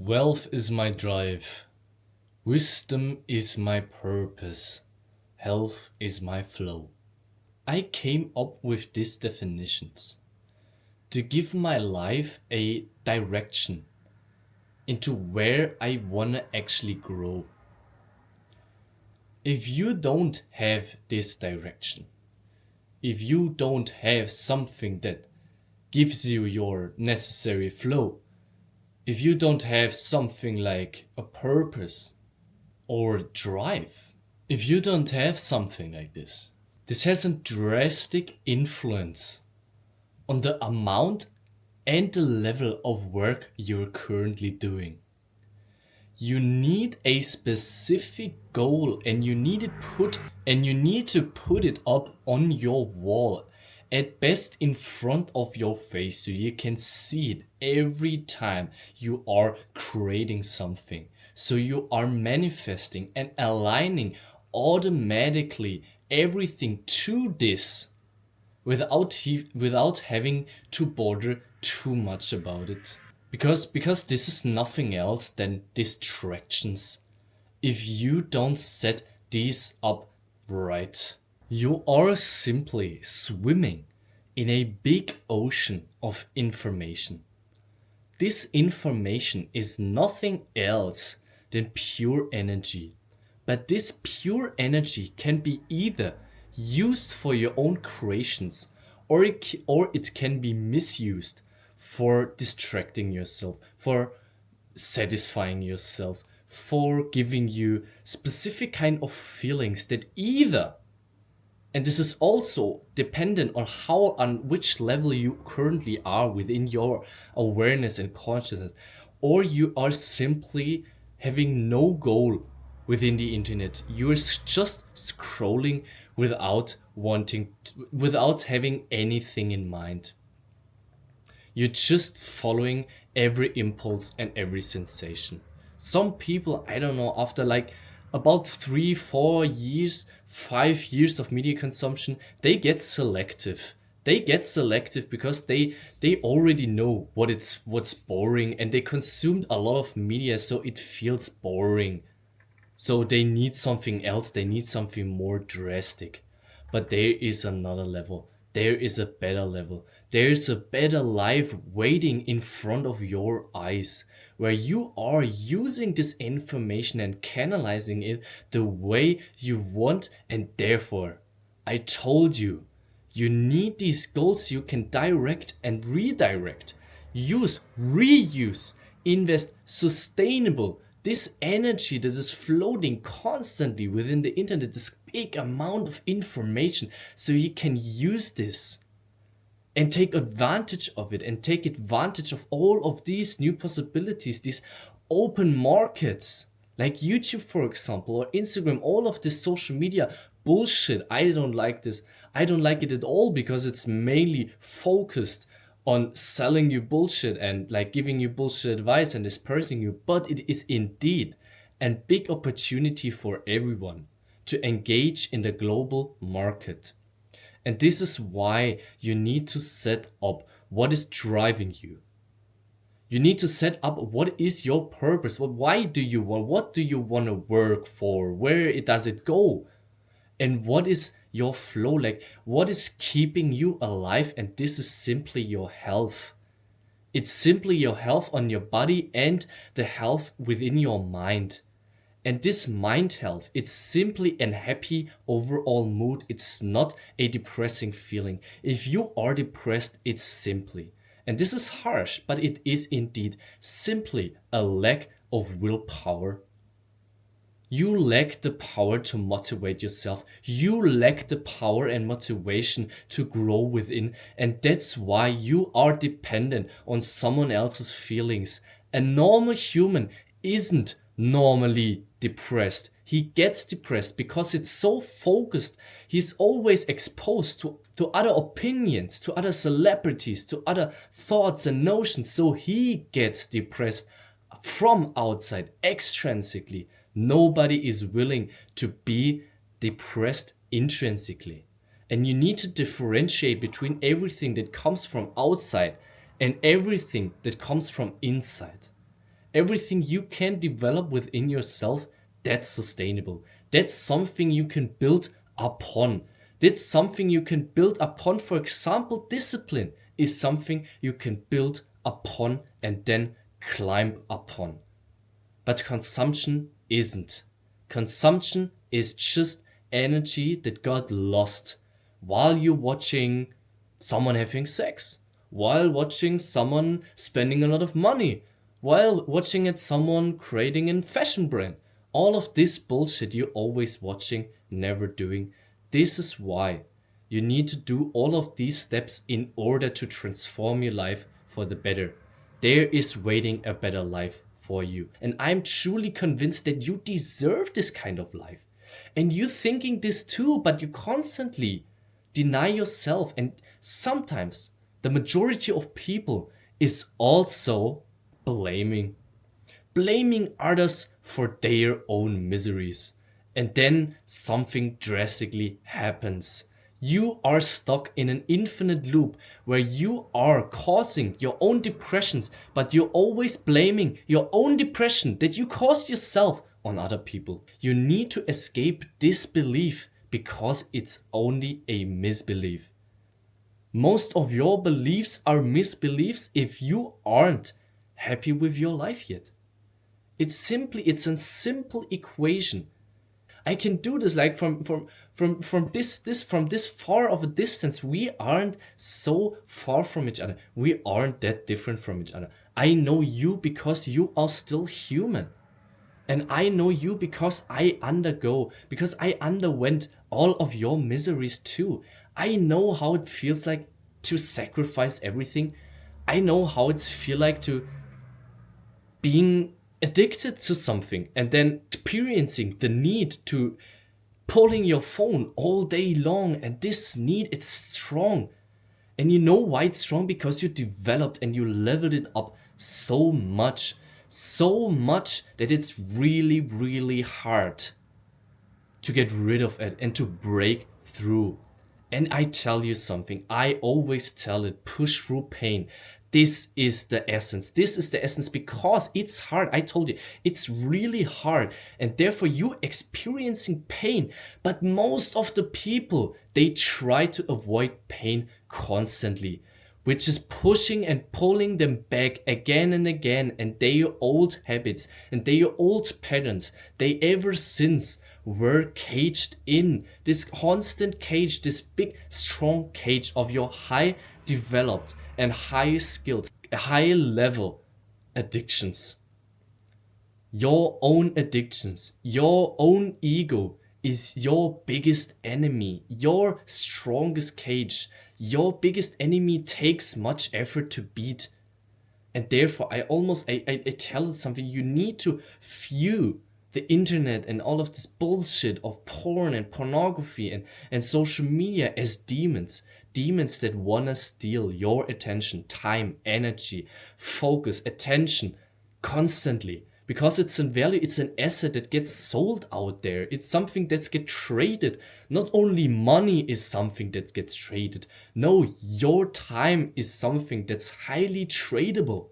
Wealth is my drive. Wisdom is my purpose. Health is my flow. I came up with these definitions to give my life a direction into where I want to actually grow. If you don't have this direction, if you don't have something that gives you your necessary flow, if you don't have something like a purpose or drive, if you don't have something like this has a drastic influence on the amount and the level of work you're currently doing. You need a specific goal and you need to put it up on your wall, at best in front of your face, so you can see it every time you are creating something, so you are manifesting and aligning automatically everything to this without having to bother too much about it, because this is nothing else than distractions. If you don't set these up right, you are simply swimming in a big ocean of information. This information is nothing else than pure energy. But this pure energy can be either used for your own creations, or it can be misused for distracting yourself, for satisfying yourself, for giving you specific kind of feelings that either, and this is also dependent on which level you currently are within your awareness and consciousness, or you are simply having no goal within the internet. You're just scrolling without having anything in mind. You're just following every impulse and every sensation. Some people, I don't know, after like about 3, 4 years, 5 years of media consumption, they get selective. They get selective because they already know what's boring, and they consumed a lot of media, so it feels boring. So they need something else, they need something more drastic. But there is another level. There is a better level. There is a better life waiting in front of your eyes, where you are using this information and canalizing it the way you want, and therefore, I told you, you need these goals you can direct and redirect. Use, reuse, invest sustainable. This energy that is floating constantly within the internet, this big amount of information, so you can use this and take advantage of it, and take advantage of all of these new possibilities, these open markets like YouTube, for example, or Instagram, all of this social media bullshit. I don't like this. I don't like it at all, because it's mainly focused on selling you bullshit and like giving you bullshit advice and dispersing you. But it is indeed a big opportunity for everyone to engage in the global market. And this is why you need to set up what is driving you. You need to set up what is your purpose. What do you want to work for? Where does it go? And what is your flow, like what is keeping you alive? And this is simply your health. It's simply your health on your body and the health within your mind. And this mind health, it's simply a happy overall mood. It's not a depressing feeling. If you are depressed, it's simply, and this is harsh, but it is indeed simply a lack of willpower. You lack the power to motivate yourself. You lack the power and motivation to grow within. And that's why you are dependent on someone else's feelings. A normal human isn't normally depressed. He gets depressed because it's so focused. He's always exposed to other opinions, to other celebrities, to other thoughts and notions. So he gets depressed from outside, extrinsically. Nobody is willing to be depressed intrinsically. And you need to differentiate between everything that comes from outside and everything that comes from inside. Everything you can develop within yourself, that's sustainable. That's something you can build upon. That's something you can build upon. For example, discipline is something you can build upon and then climb upon. But consumption isn't. Consumption is just energy that got lost while you're watching someone having sex, while watching someone spending a lot of money, while watching at someone creating a fashion brand. All of this bullshit you're always watching, never doing. This is why you need to do all of these steps in order to transform your life for the better. There is waiting a better life for you. And I'm truly convinced that you deserve this kind of life. And you thinking this too, but you constantly deny yourself. And sometimes the majority of people is also blaming. Blaming others for their own miseries. And then something drastically happens. You are stuck in an infinite loop where you are causing your own depressions, but you're always blaming your own depression that you caused yourself on other people. You need to escape disbelief because it's only a misbelief. Most of your beliefs are misbeliefs if you aren't happy with your life yet. It's a simple equation. I can do this like from this far of a distance. We aren't so far from each other. We aren't that different from each other. I know you because you are still human. And I know you because because I underwent all of your miseries too. I know how it feels like to sacrifice everything. I know how it feels like to being addicted to something and then experiencing the need to pulling your phone all day long, and this need, it's strong. And you know why it's strong? Because you developed and you leveled it up so much that it's really, really hard to get rid of it and to break through. And I tell you something, I always tell it, push through pain. This is the essence. This is the essence because it's hard. I told you, it's really hard. And therefore you experiencing pain. But most of the people, they try to avoid pain constantly, which is pushing and pulling them back again and again. And their old habits and their old patterns, they ever since were caged in this constant cage, this big strong cage of your high developed and high skilled, high level addictions. Your own addictions, your own ego is your biggest enemy, your strongest cage. Your biggest enemy takes much effort to beat. And therefore I tell it something, you need to view the internet and all of this bullshit of porn and pornography and social media as demons. Demons that wanna steal your attention, time, energy, focus, attention constantly. Because it's a value, it's an asset that gets sold out there. It's something that gets traded. Not only money is something that gets traded. No, your time is something that's highly tradable.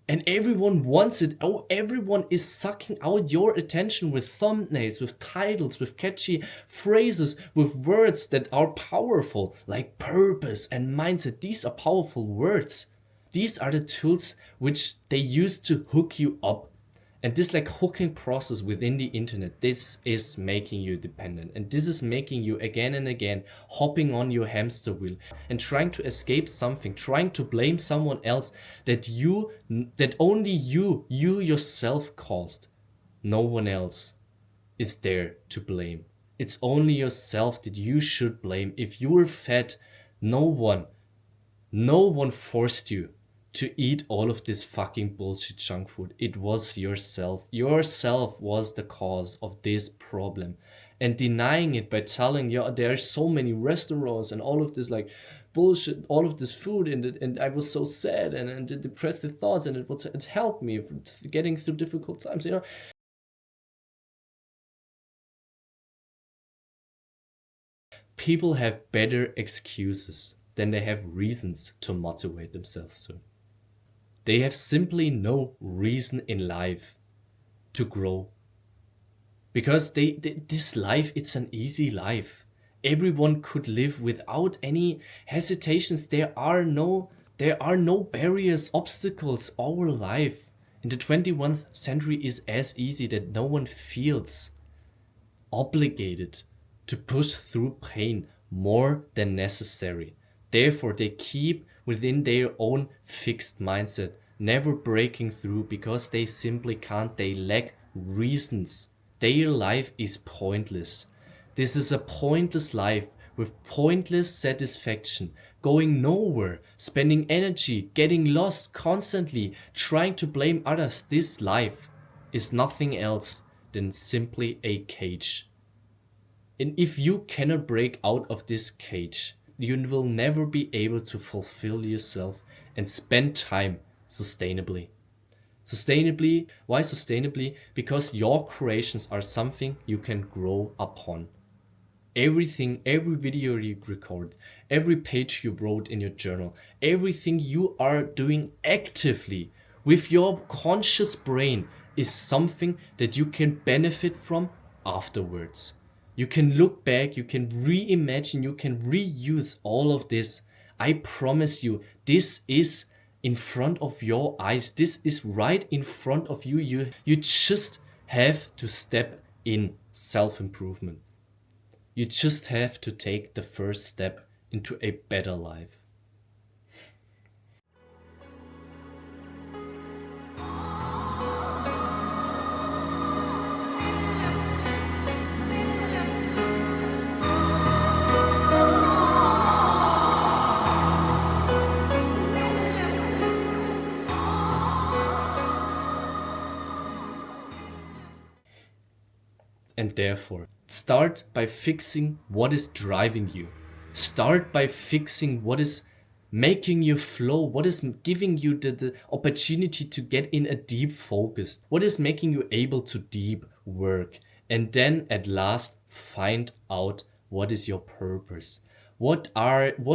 And everyone wants it. Oh, everyone is sucking out your attention with thumbnails, with titles, with catchy phrases, with words that are powerful, like purpose and mindset. These are powerful words. These are the tools which they use to hook you up. And this like hooking process within the internet, this is making you dependent. And this is making you again and again hopping on your hamster wheel and trying to escape something, trying to blame someone else that only you yourself caused. No one else is there to blame. It's only yourself that you should blame. If you were fat, no one forced you to eat all of this fucking bullshit junk food. It was yourself. Yourself was the cause of this problem. And denying it by telling you there are so many restaurants and all of this like bullshit, all of this food, and I was so sad and depressed with thoughts, and it helped me getting through difficult times, you know. People have better excuses than they have reasons to motivate themselves to. They have simply no reason in life to grow because this life, it's an easy life. Everyone could live without any hesitations. There are no barriers, obstacles. Our life in the 21st century is as easy that no one feels obligated to push through pain more than necessary. Therefore, they keep within their own fixed mindset, never breaking through because they simply can't. They lack reasons. Their life is pointless. This is a pointless life with pointless satisfaction, going nowhere, spending energy, getting lost constantly, trying to blame others. This life is nothing else than simply a cage. And if you cannot break out of this cage, you will never be able to fulfill yourself and spend time sustainably. Sustainably, why sustainably? Because your creations are something you can grow upon. Everything, every video you record, every page you wrote in your journal, everything you are doing actively with your conscious brain is something that you can benefit from afterwards. You can look back, you can reimagine, you can reuse all of this. I promise you, this is in front of your eyes. This is right in front of you. You just have to step in self-improvement. You just have to take the first step into a better life. And therefore, start by fixing what is driving you. Start by fixing what is making you flow, what is giving you the opportunity to get in a deep focus, what is making you able to deep work. And then at last, find out what is your purpose. What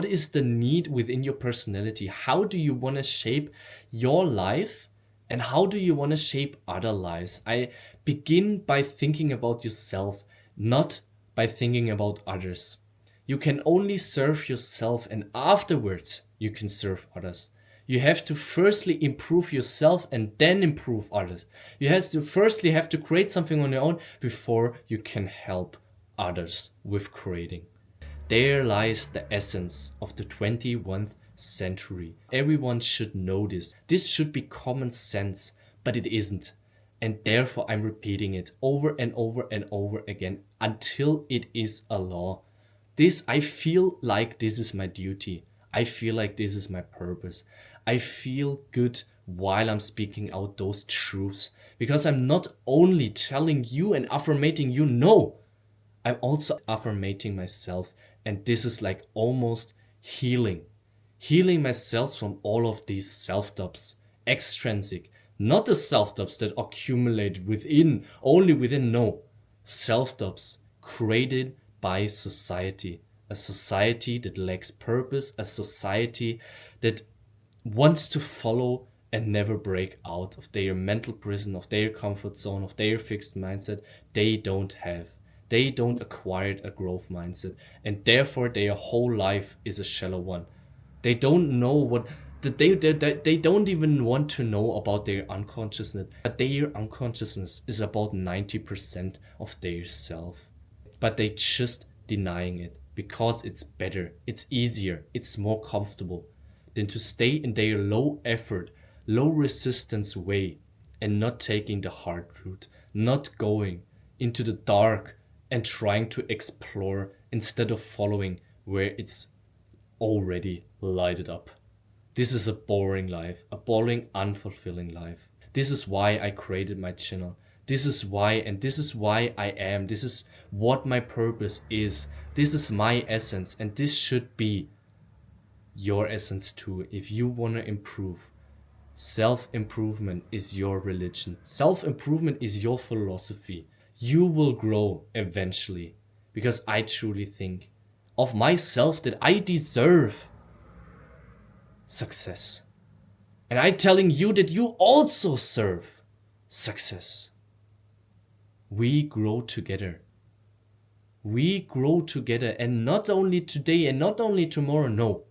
is the need within your personality? How do you want to shape your life? And how do you want to shape other lives? I begin by thinking about yourself, not by thinking about others. You can only serve yourself, and afterwards you can serve others. You have to firstly improve yourself and then improve others. You have to create something on your own before you can help others with creating. There lies the essence of the 21st century. Everyone should know this. This should be common sense, but it isn't. And therefore, I'm repeating it over and over and over again until it is a law. I feel like this is my duty. I feel like this is my purpose. I feel good while I'm speaking out those truths because I'm not only telling you and affirmating you, no, I'm also affirmating myself, and this is like almost healing myself from all of these self-doubts, extrinsic, not the self-doubts that accumulate within, only within, no, self-doubts created by society, a society that lacks purpose, a society that wants to follow and never break out of their mental prison, of their comfort zone, of their fixed mindset. They don't acquire a growth mindset, and therefore their whole life is a shallow one. They don't know what they don't even want to know about their unconsciousness. But their unconsciousness is about 90% of their self. But they just denying it because it's better, it's easier, it's more comfortable than to stay in their low effort, low resistance way and not taking the hard route, not going into the dark and trying to explore instead of following where it's already lighted up. This is a boring life, a boring, unfulfilling life. This is why I created my channel. This is why I am. This is what my purpose is. This is my essence, and this should be your essence too. If you want to improve, self-improvement is your religion. Self-improvement is your philosophy. You will grow eventually because I truly think of myself that I deserve success. And I'm telling you that you also serve success. We grow together. We grow together, and not only today and not only tomorrow, no.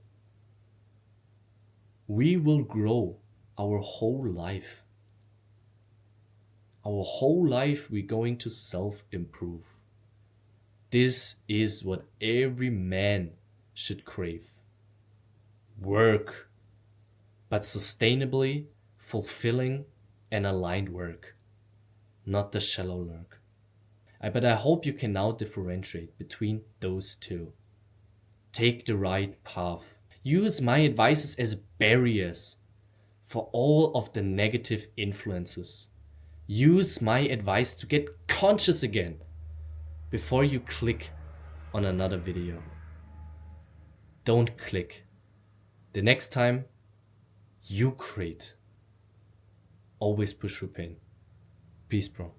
We will grow our whole life. Our whole life we're going to self-improve. This is what every man should crave. Work, but sustainably fulfilling and aligned work, not the shallow work. But I hope you can now differentiate between those two. Take the right path. Use my advices as barriers for all of the negative influences. Use my advice to get conscious again before you click on another video. Don't click. The next time, you create. Always push through pain. Peace, bro.